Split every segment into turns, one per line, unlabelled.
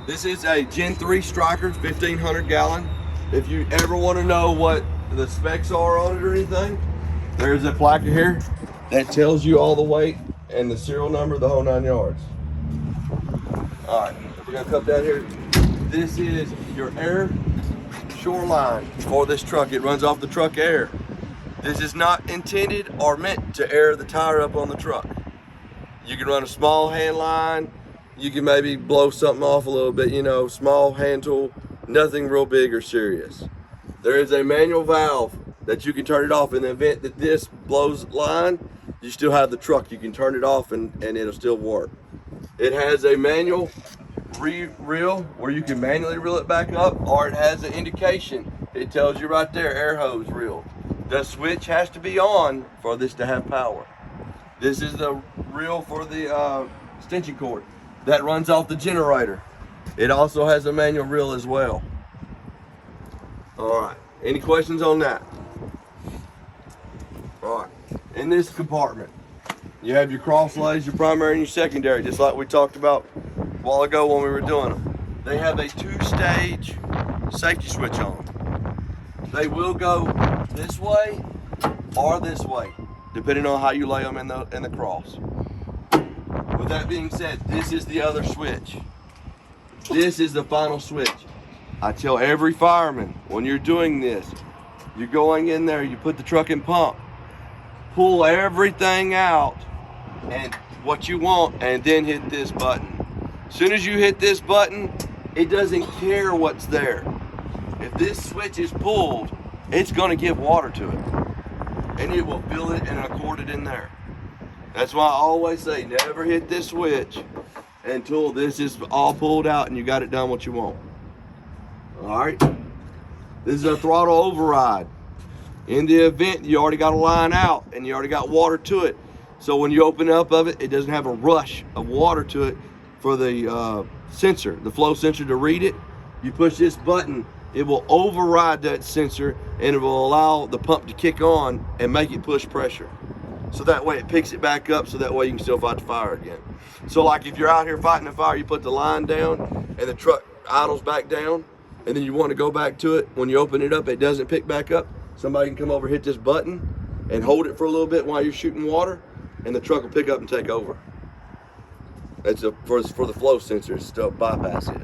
This is a Gen 3 Striker, 1,500 gallon. If you ever want to know what the specs are on it or anything, there's a placard here that tells you all the weight and the serial number, the whole 9 yards. All right, we're gonna come down here. This is your air shoreline for this truck. It runs off the truck air. This is not intended or meant to air the tire up on the truck. You can run a small hand line. You can maybe blow something off a little bit, you know, small hand tool, nothing real big or serious. There is a manual valve that you can turn it off in the event that this blows line. You still have the truck. You can turn it off and it'll still work. It has a manual reel where you can manually reel it back up, or it has an indication. It tells you right there, air hose reel. The switch has to be on for this to have power. This is the reel for the extension cord that runs off the generator. It also has a manual reel as well. All right, any questions on that? All right, in this compartment, you have your cross lays, your primary and your secondary, just like we talked about a while ago when we were doing them. They have a 2-stage safety switch on them. They will go this way or this way, depending on how you lay them in the cross. With that being said, this is the other switch. This is the final switch. I tell every fireman, when you're doing this, you're going in there, you put the truck in pump, pull everything out and what you want, and then hit this button. As soon as you hit this button, it doesn't care what's there. If this switch is pulled, it's gonna give water to it, and it will fill it and accord it in there. That's why I always say, never hit this switch until this is all pulled out and you got it done what you want. All right, this is a throttle override. In the event you already got a line out and you already got water to it, so when you open up of it, it doesn't have a rush of water to it for the sensor, the flow sensor to read it. You push this button, it will override that sensor and it will allow the pump to kick on and make it push pressure. So that way it picks it back up, so that way you can still fight the fire again. So like if you're out here fighting a fire, you put the line down and the truck idles back down, and then you want to go back to it. When you open it up, it doesn't pick back up. Somebody can come over, hit this button and hold it for a little bit while you're shooting water, and the truck will pick up and take over. That's for the flow sensors to bypass it.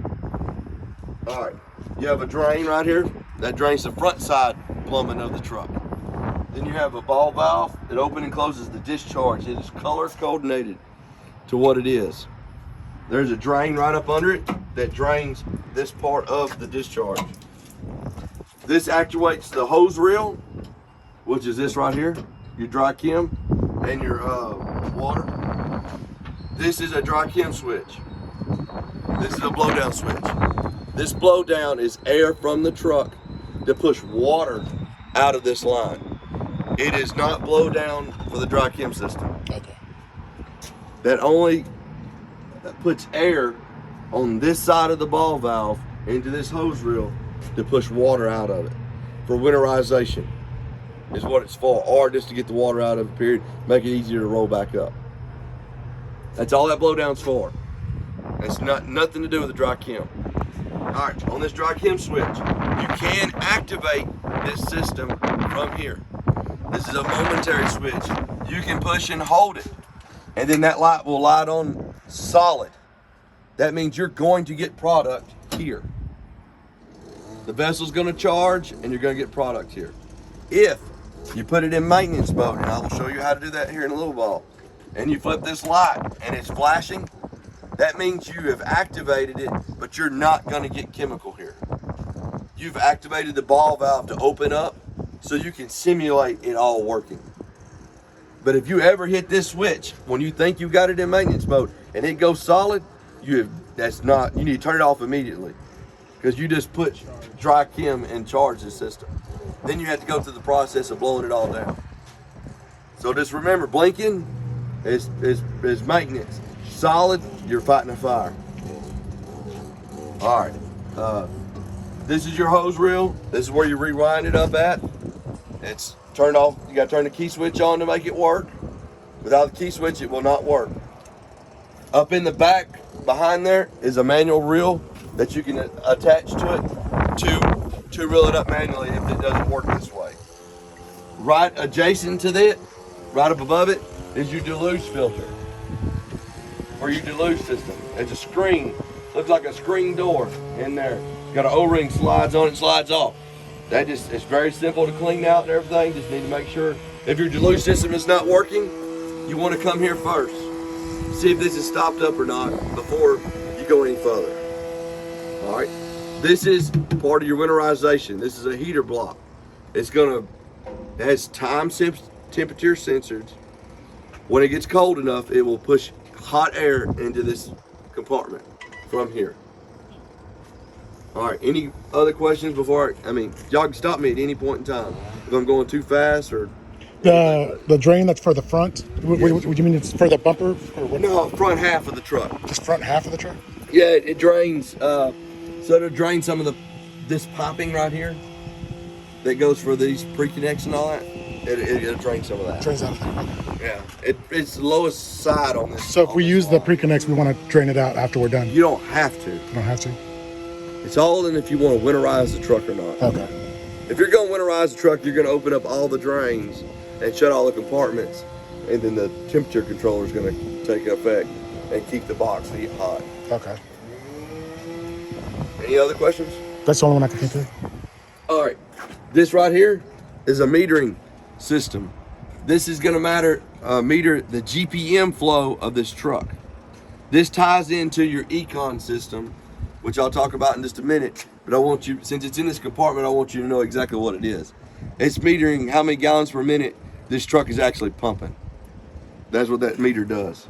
All right, you have a drain right here. That drains the front side plumbing of the truck. Then you have a ball valve that opens and closes the discharge. It is color coordinated to what it is. There's a drain right up under it that drains this part of the discharge. This actuates the hose reel, which is this right here, your dry chem and your water. This is a dry chem switch. This is a blow down switch. This blow down is air from the truck to push water out of this line. It is not blow down for the dry chem system. Okay. That only puts air on this side of the ball valve into this hose reel to push water out of it. For winterization is what it's for, or just to get the water out of it, period, make it easier to roll back up. That's all that blow down's for. It's nothing to do with the dry chem. All right, on this dry chem switch, you can activate this system from here. This is a momentary switch. You can push and hold it, and then that light will light on solid. That means you're going to get product here. The vessel's gonna charge and you're gonna get product here. If you put it in maintenance mode, and I will show you how to do that here in a little while, and you flip this light and it's flashing, that means you have activated it, but you're not gonna get chemical here. You've activated the ball valve to open up so you can simulate it all working. But if you ever hit this switch when you think you got it in maintenance mode and it goes solid, you need to turn it off immediately, because you just put dry chem in charge of the system. Then you have to go through the process of blowing it all down. So just remember, blinking is maintenance. Solid, you're fighting a fire. All right, this is your hose reel. This is where you rewind it up at. It's turned off. You got to turn the key switch on to make it work. Without the key switch, it will not work. Up in the back behind there is a manual reel that you can attach to it to reel it up manually if it doesn't work this way. Right adjacent to that, right up above it, is your deluge filter or your deluge system. It's a screen, looks like a screen door in there. Got an O-ring, slides on it, slides off. It's very simple to clean out and everything. Just need to make sure if your deluge system is not working, you want to come here first. See if this is stopped up or not before you go any further. All right, this is part of your winterization. This is a heater block. It has temperature sensors. When it gets cold enough, it will push hot air into this compartment from here. All right, any other questions before y'all can stop me at any point in time if I'm going too fast or.
The drain that's for the front, what do you mean it's for the bumper? Or what?
No, front half of the truck.
Just front half of the truck?
Yeah, it drains, so it'll drain some of this piping right here that goes for these pre-connects and all that. It'll drain some of that.
Drains out of there.
Yeah, it's the lowest side on this.
So if we use the pre-connects, we want to drain it out after we're done?
You don't have to.
You don't have to?
It's all in if you want to winterize the truck or not.
Okay.
If you're going to winterize the truck, you're going to open up all the drains and shut all the compartments, and then the temperature controller is going to take effect and keep the box hot.
Okay.
Any other questions?
That's the only one I can think of.
All right. This right here is a metering system. This is going to meter the GPM flow of this truck. This ties into your econ system, which I'll talk about in just a minute. But I want you, since it's in this compartment, I want you to know exactly what it is. It's metering how many gallons per minute this truck is actually pumping. That's what that meter does.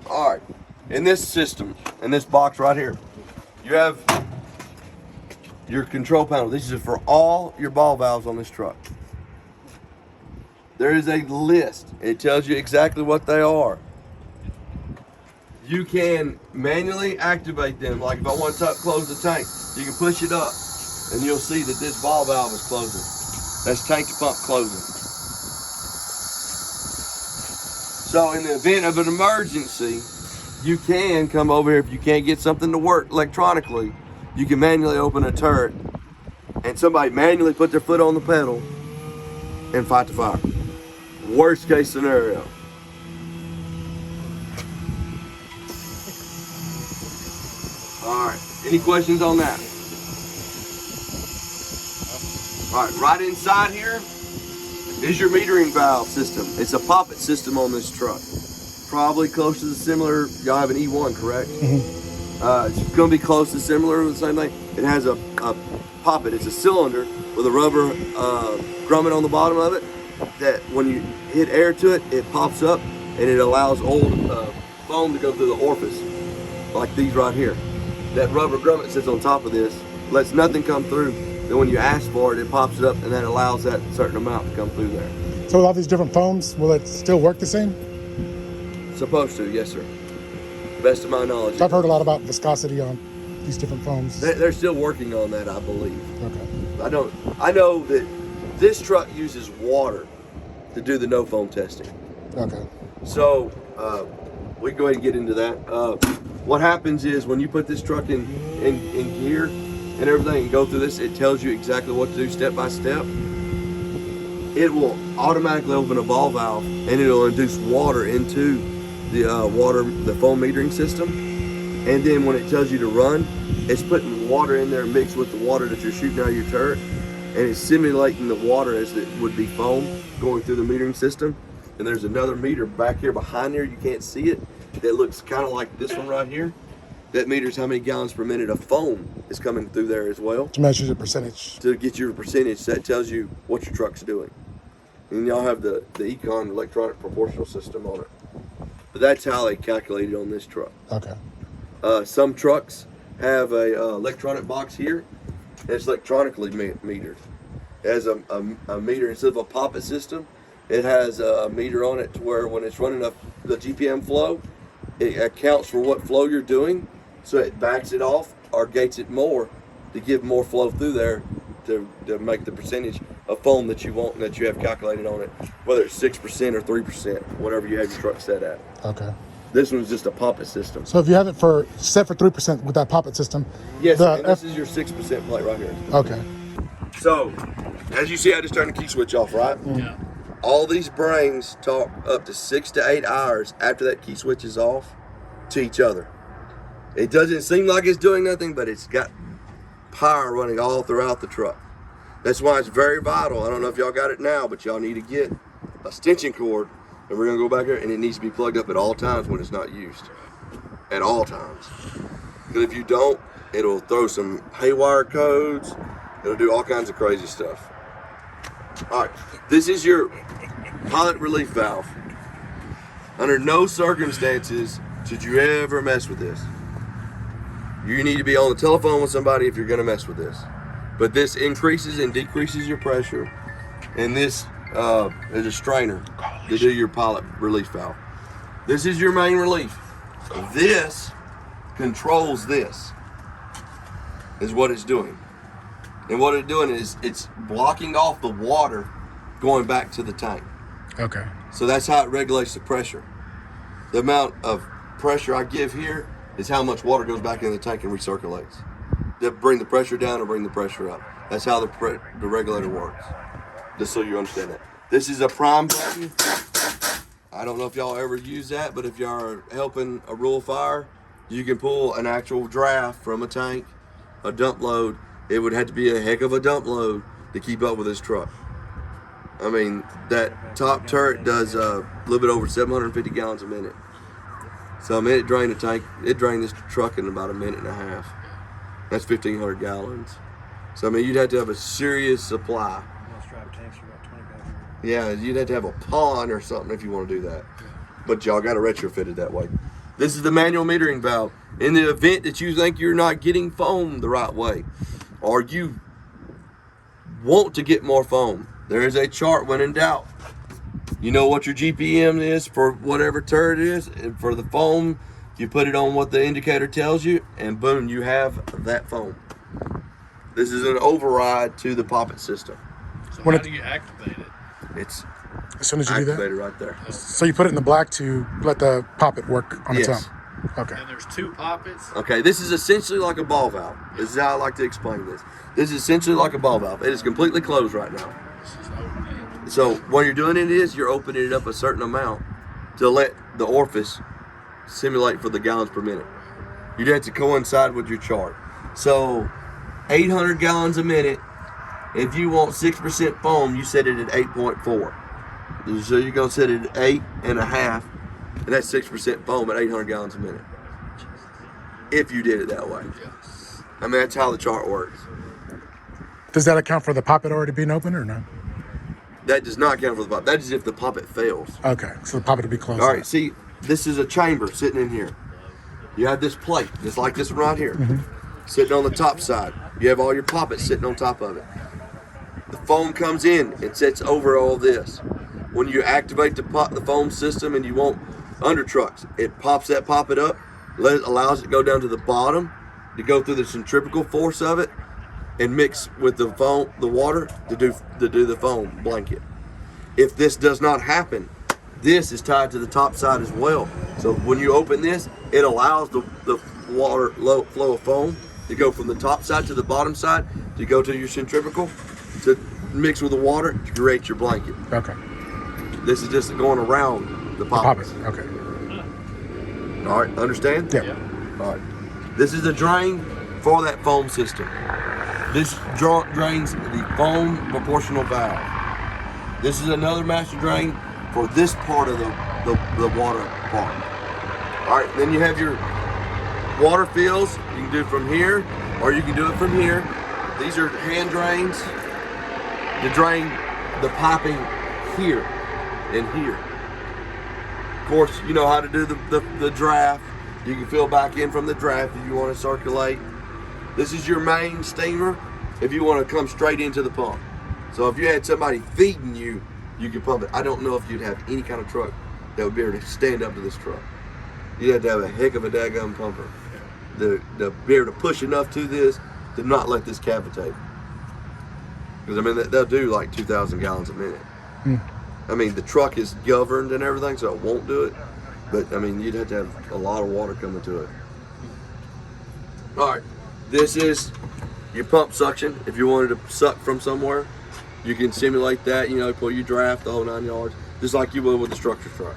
All right, in this system, in this box right here, you have your control panel. This is for all your ball valves on this truck. There is a list. It tells you exactly what they are. You can manually activate them. Like if I want to close the tank, you can push it up and you'll see that this ball valve is closing. That's tank to pump closing. So in the event of an emergency, you can come over here. If you can't get something to work electronically, you can manually open a turret and somebody manually put their foot on the pedal and fight the fire. Worst case scenario. All right, any questions on that? All right, right inside here is your metering valve system. It's a poppet system on this truck. Probably close to the similar, y'all have an E1, correct? Mm-hmm. It's gonna be close to similar, the same thing. It has a poppet, it's a cylinder with a rubber grommet on the bottom of it that when you hit air to it, it pops up and it allows old foam to go through the orifice, like these right here. That rubber grommet sits on top of this, lets nothing come through. Then when you ask for it, it pops it up and that allows that certain amount to come through there.
So with all these different foams, will it still work the same?
Supposed to, yes sir. Best of my knowledge.
I've heard a lot about viscosity on these different foams.
They're still working on that, I believe.
Okay.
I know that this truck uses water to do the no foam testing.
Okay.
So we can go ahead and get into that. What happens is when you put this truck in gear and everything and go through this, it tells you exactly what to do step by step. It will automatically open a ball valve and it'll induce water into the foam metering system. And then when it tells you to run, it's putting water in there mixed with the water that you're shooting out of your turret, and it's simulating the water as it would be foam going through the metering system. And there's another meter back here behind there, you can't see it, that looks kind of like this one right here. That meters how many gallons per minute of foam is coming through there as well.
To measure the percentage.
To get your percentage, that tells you what your truck's doing. And y'all have the Econ electronic proportional system on it. But that's how they calculate it on this truck.
Okay.
Some trucks have a electronic box here, and it's electronically metered. It has a meter instead of a poppet system. It has a meter on it to where when it's running up the GPM flow, it accounts for what flow you're doing, so it backs it off or gates it more to give more flow through there to make the percentage of foam that you want and that you have calculated on it, whether it's 6% or 3%, whatever you have your truck set at.
Okay.
This one's just a poppet system.
So if you have it set for 3% with that poppet system,
Yes, and this is your 6% plate right here.
Okay.
So, as you see, I just turned the key switch off, right?
Yeah.
All these brains talk up to 6 to 8 hours after that key switch is off to each other. It doesn't seem like it's doing nothing, but it's got power running all throughout the truck. That's why it's very vital. I don't know if y'all got it now, but y'all need to get a extension cord, and we're gonna go back here, and it needs to be plugged up at all times when it's not used. At all times. Because if you don't, it'll throw some haywire codes. It'll do all kinds of crazy stuff. All right, this is your pilot relief valve. Under no circumstances should you ever mess with this. You need to be on the telephone with somebody if you're gonna mess with this. But this increases and decreases your pressure, and this is a strainer to do your pilot relief valve. This is your main relief. This controls this, is what it's doing. And what it's doing is it's blocking off the water going back to the tank.
Okay.
So that's how it regulates the pressure. The amount of pressure I give here is how much water goes back in the tank and recirculates. To bring the pressure down or bring the pressure up. That's how the regulator works. Just so you understand that. This is a prime button. I don't know if y'all ever use that, but if y'all are helping a rural fire, you can pull an actual draft from a tank, a dump load. It would have to be a heck of a dump load to keep up with this truck. I mean, that top turret does a little bit over 750 gallons a minute. So I mean, it drained the tank. It drained this truck in about a minute and a half. That's 1,500 gallons. So I mean, you'd have to have a serious supply. Yeah, you'd have to have a pond or something if you want to do that. But y'all got to retrofit it that way. This is the manual metering valve. In the event that you think you're not getting foam the right way, or you want to get more foam, there is a chart when in doubt. You know what your GPM is for whatever turret it is, and for the foam, you put it on what the indicator tells you, and boom, you have that foam. This is an override to the poppet system.
So how do you activate it?
It's
As soon as you do that?
activated right there.
So you put it in the black to let the poppet work on its
Yes.
own? Okay.
And there's two poppets.
Okay, this is essentially like a ball valve. This is how I like to explain this. This is essentially like a ball valve. It is completely closed right now.
This is open.
So what you're doing it is you're opening it up a certain amount to let the orifice simulate for the gallons per minute. You'd have to coincide with your chart. So 800 gallons a minute. If you want 6% foam, you set it at 8.4. So you're gonna set it at 8.5, and that's 6% foam at 800 gallons a minute. If you did it that way. I mean, that's how the chart works.
Does that account for the poppet already being open or no?
That does not count for the poppet. That is if the poppet fails.
Okay, so the poppet will be closed.
All right, see, this is a chamber sitting in here. You have this plate, just like this one right here, sitting on the top side. You have all your poppets sitting on top of it. The foam comes in and sits over all this. When you activate the foam system and you want under trucks, it pops that poppet up, allows it to go down to the bottom, to go through the centrifugal force of it, and mix with the foam, the water, to do the foam blanket. If this does not happen, this is tied to the top side as well. So when you open this, it allows the water flow of foam to go from the top side to the bottom side, to go to your centrifugal, to mix with the water to create your blanket.
Okay.
This is just going around the
Poppet.
poppets.
Okay.
All right, understand?
Yeah.
All right. This is the drain for that foam system. This drains the foam proportional valve. This is another master drain for this part of the water part. All right, then you have your water fills. You can do it from here, or you can do it from here. These are hand drains to drain the piping here and here. Of course, you know how to do the draft. You can fill back in from the draft if you want to circulate. This is your main steamer if you want to come straight into the pump. So if you had somebody feeding you, you could pump it. I don't know if you'd have any kind of truck that would be able to stand up to this truck. You'd have to have a heck of a daggum pumper to be able to push enough to this to not let this cavitate. Because I mean, they'll do like 2,000 gallons a minute. I mean, the truck is governed and everything, so it won't do it. But I mean, you'd have to have a lot of water coming to it. All right, this is your pump suction. If you wanted to suck from somewhere, you can simulate that. You know, pull your draft, the whole 9 yards, just like you would with the structure truck.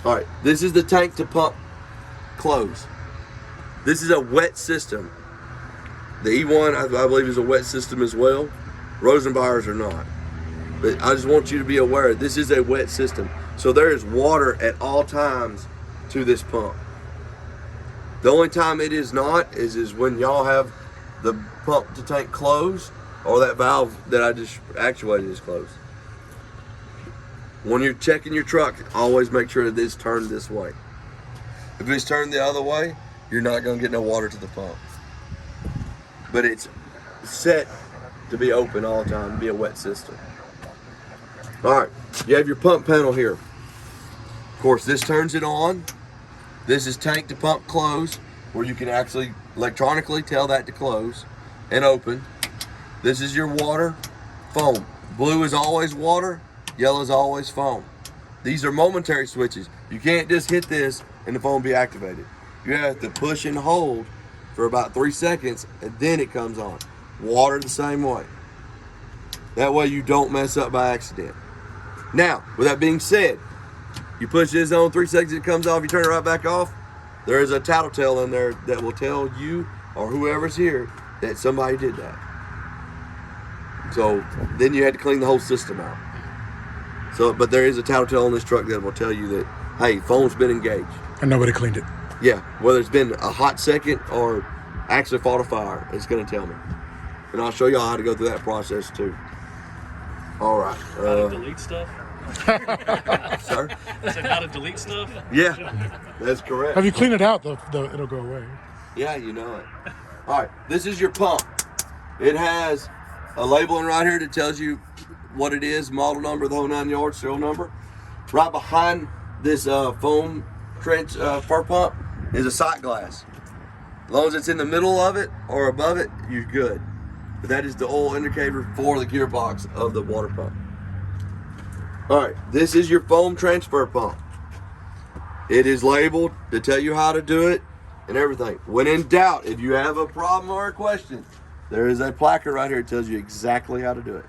All right, this is the tank to pump close. This is a wet system. The E1, I believe, is a wet system as well. Rosenbayers are not. But I just want you to be aware, this is a wet system. So there is water at all times to this pump. The only time it is not is when y'all have the pump to tank closed, or that valve that I just actuated is closed. When you're checking your truck, always make sure that it's turned this way. If it's turned the other way, you're not going to get no water to the pump. But it's set to be open all the time, to be a wet system. All right, you have your pump panel here. Of course, this turns it on. This is tank to pump close, where you can actually electronically tell that to close and open. This is your water, foam. Blue is always water, yellow is always foam. These are momentary switches. You can't just hit this and the foam be activated. You have to push and hold for about 3 seconds and then it comes on. Water the same way. That way you don't mess up by accident. Now, with that being said, you push this on 3 seconds, it comes off, you turn it right back off. There is a tattletale in there that will tell you or whoever's here that somebody did that. So then you had to clean the whole system out. So, but there is a tattletale on this truck that will tell you that, hey, foam's been engaged.
And nobody cleaned it.
Yeah, whether it's been a hot second or actually fought a fire, it's going to tell me. And I'll show y'all how to go through that process too. All right.
How to delete stuff?
Sir?
I said how to delete stuff?
Yeah, that's correct.
If you clean it out, it'll go away.
Yeah, you know it. All right, this is your pump. It has a labeling right here that tells you what it is, model number, the whole 9 yards, serial number. Right behind this foam trench fur pump is a sight glass. As long as it's in the middle of it or above it, you're good. But that is the oil indicator for the gearbox of the water pump. All right, this is your foam transfer pump. It is labeled to tell you how to do it and everything. When in doubt, if you have a problem or a question, there is a placard right here that tells you exactly how to do it.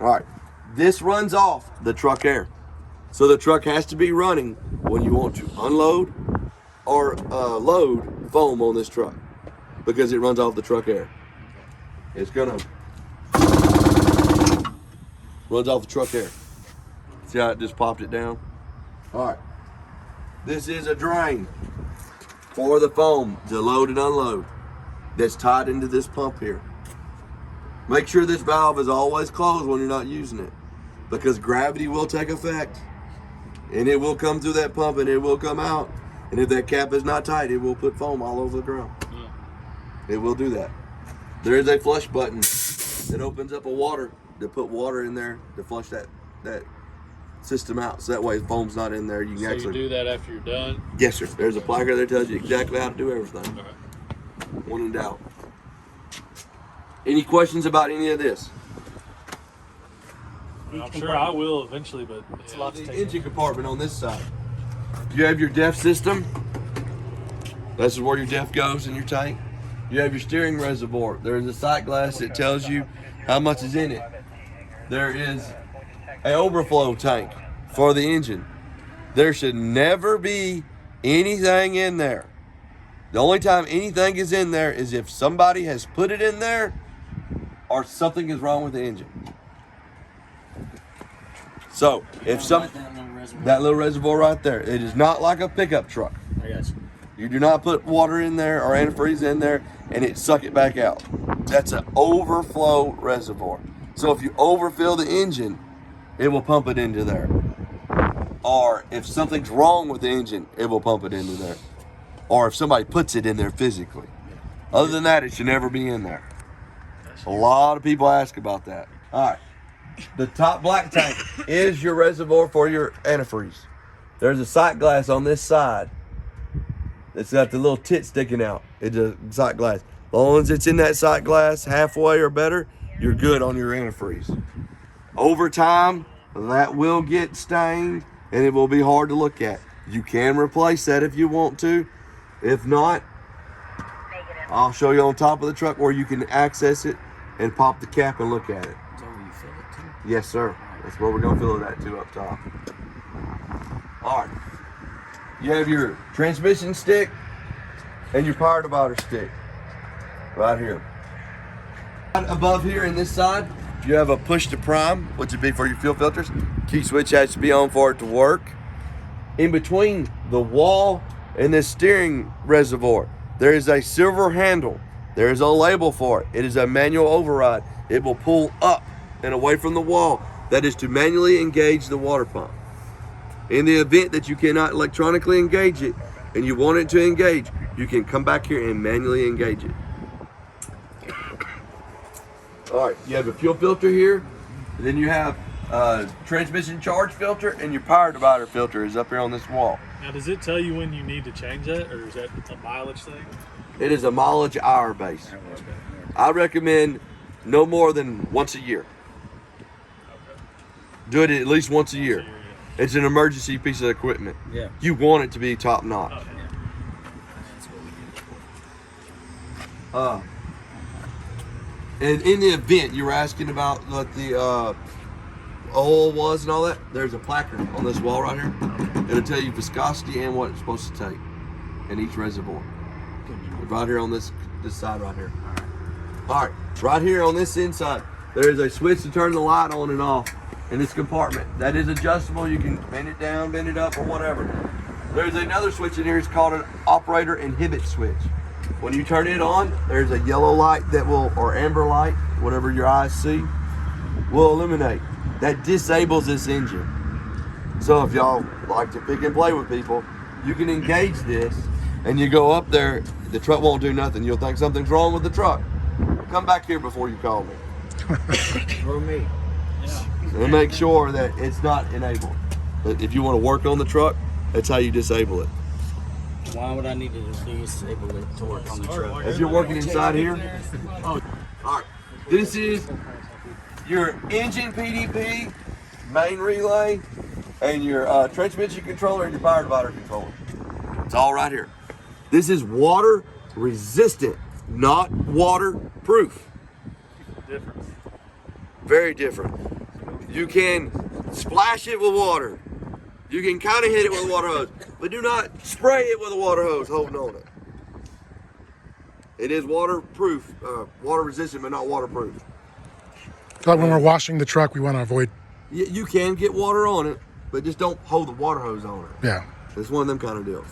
All right, this runs off the truck air. So the truck has to be running when you want to unload or load foam on this truck, because it runs off the truck air. It's gonna runs off the truck air. See how it just popped it down? All right, this is a drain for the foam to load and unload that's tied into this pump here. Make sure this valve is always closed when you're not using it, because gravity will take effect and it will come through that pump and it will come out. And if that cap is not tight, it will put foam all over the ground. It will do that. There is a flush button that opens up a water to put water in there to flush that system out. So that way foam's not in there. You can
So
actually
you do that after you're done?
Yes, sir. There's a placard that tells you exactly how to do everything.
Okay.
When in doubt. Any questions about any of this?
I'm sure I will eventually, but it's a lot to
The
take.
engine compartment on this side. You have your DEF system. This is where your DEF goes in your tank. You have your steering reservoir. There's a sight glass that tells you how much is in it. There is an overflow tank for the engine. There should never be anything in there. The only time anything is in there is if somebody has put it in there or something is wrong with the engine. So if that little reservoir right there, it is not like a pickup truck.
I got you.
You do not put water in there or antifreeze in there and it suck it back out. That's an overflow reservoir. So if you overfill the engine, it will pump it into there. Or if something's wrong with the engine, it will pump it into there. Or if somebody puts it in there physically. Other than that, it should never be in there. A lot of people ask about that. All right. The top black tank is your reservoir for your antifreeze. There's a sight glass on this side. It's got the little tit sticking out. It's a sight glass. As long as it's in that sight glass halfway or better, you're good on your antifreeze. Over time, that will get stained and it will be hard to look at. You can replace that if you want to. If not, I'll show you on top of the truck where you can access it and pop the cap and look at it.
Is that where you fill it too?
Yes, sir. That's where we're gonna fill it at too, up top. All right. You have your transmission stick and your power divider stick right here. Right above here in this side, you have a push to prime, which would be for your fuel filters. Key switch has to be on for it to work. In between the wall and this steering reservoir, there is a silver handle. There is a label for it. It is a manual override. It will pull up and away from the wall. That is to manually engage the water pump. In the event that you cannot electronically engage it and you want it to engage, you can come back here and manually engage it. All right, you have a fuel filter here. Then you have a transmission charge filter, and your power divider filter is up here on this wall.
Now, does it tell you when you need to change that, or is that a mileage thing?
It is a mileage hour base. I recommend no more than once a year. Do it at least once a year. It's an emergency piece of equipment.
Yeah.
You want it to be top notch.
Okay.
That's what we do.
And in the event you were asking about what the oil was and all that, there's a placard on this wall right here. It'll tell you viscosity and what it's supposed to take in each reservoir. Right here on this side right here. All right, here on this inside, there is a switch to turn the light on and off in this compartment. That is adjustable. You can bend it down, bend it up, or whatever. There's another switch in here. It's called an operator inhibit switch. When you turn it on, there's a yellow light that will, or amber light, whatever your eyes see, will illuminate. That disables this engine. So if y'all like to pick and play with people, you can engage this and you go up there, the truck won't do nothing. You'll think something's wrong with the truck. Come back here before you call me.
Or me.
And make sure that it's not enabled. But if you want to work on the truck, that's how you disable it.
Why would I need to disable it to work on the truck?
If you're working inside here, all right, this is your engine PDP, main relay, and your transmission controller and your power divider controller. It's all right here. This is water resistant, not waterproof.
Difference.
Very different. You can splash it with water. You can kind of hit it with a water hose, but do not spray it with a water hose holding on it. It is waterproof, water resistant, but not waterproof.
Like when we're washing the truck, we want to avoid.
You can get water on it, but just don't hold the water hose on it.
Yeah.
It's one of them kind of deals.